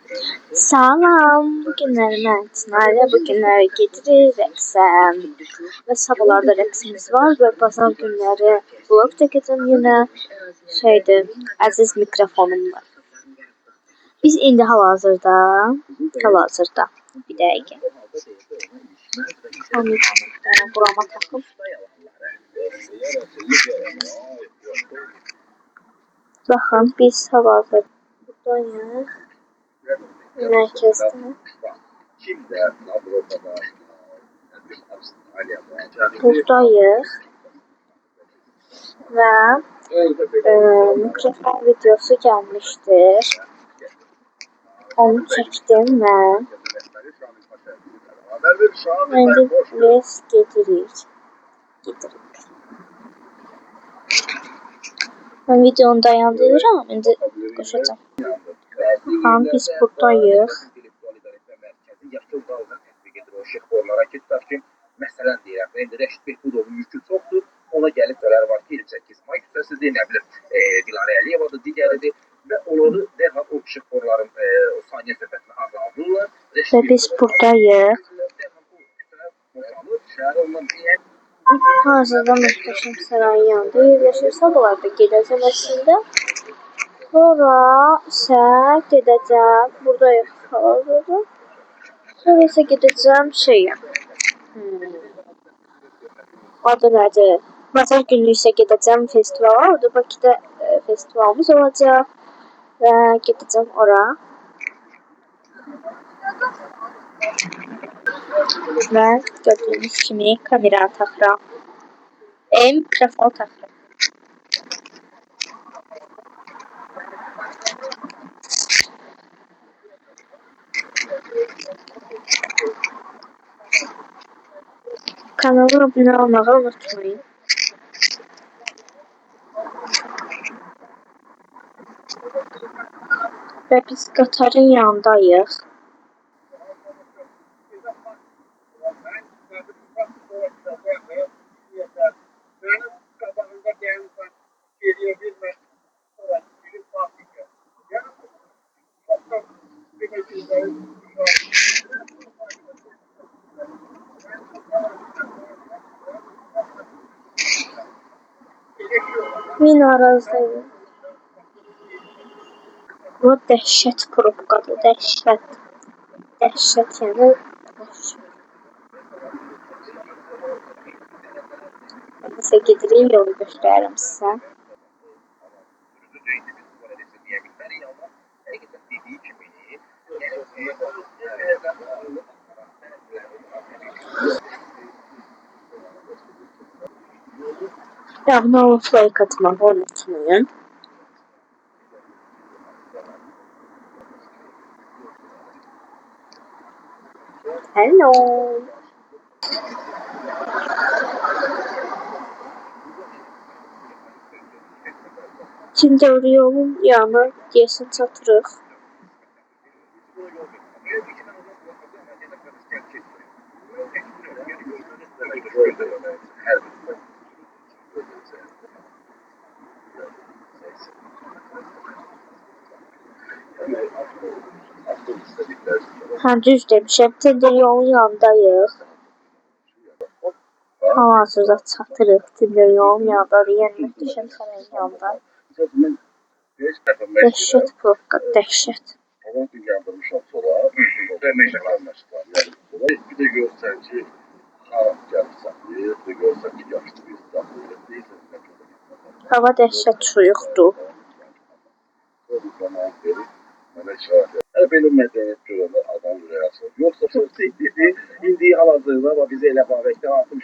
Salam, bugünləri mən Çınar'la bugünləri gedirik rəqsə və sabahlarda rəqsimiz var və bazar günləri vlog çəkəcəm yenə əziz mikrofonumla. Biz indi hal-hazırda bir dəqiqə. Burama taxım. Baxın, biz hal-hazırda buradayıq. Mərkəzdə. Buradayıq və mikrofon videosu gəlmişdir. Onu çəkdim mən. İndi biz gedirik. Ben videonu dayandırıram, indi qoşacağım. Baxın, biz buradayıq. Məsələn deyirəm, indi Rəşid Behbudovun yükü çoxdur, ona gəlib qərar var ki, 28 may küçəsidir, nə bilim, Dilarə Əliyevadır, digəridir və onları dərhal o şıxforların saniyə səfətini azaldırlar. Və biz buradayıq. Hazırda Möhtəşəm Sarayın yanında yerləşir. Sabahlarda gedəcəm əslində. Sonra isə gedəcəm, buradayıq hal-hazırda. Sonra isə gedəcəm adı nədir? Bazar günü isə gedəcəm festivala. Orada Bakıda festivalımız olacaq və gedəcəm ora. Və gördüyünüz kimi kamera taxıram. Mikrofon taxıram. Kanalıma abunə olmağı unutmayın. Və biz qatarın yanındayıq. Min arazidayım. Bu dəhşət probkadır, dəhşət. Dəhşət yəni. Nəsə gedirik, yolu göstərirəm sizə. Abunə olub like atmağı unutmayın. Hello. Şimdi yolun yanına deyəsən çatırıq. Düz demişəm, Tender yolun yanındayıq. Hal-hazırda çatırıq, Tender yolun yanındadır, yəni Möhtəşəm Sarayın yanında. Dəhşət probka, dəhşət. Bir də görsən ki, gəlib saxlayır, bir də görsən ki, yaşlı bir saxlayır. Hava dəhşət soyuqdur. Belə mədəniyyət görəndə adam ürəyi açılır. Yoxsa çox ciddidir. İndi hal-hazırda bizi elə Babəkdən artıq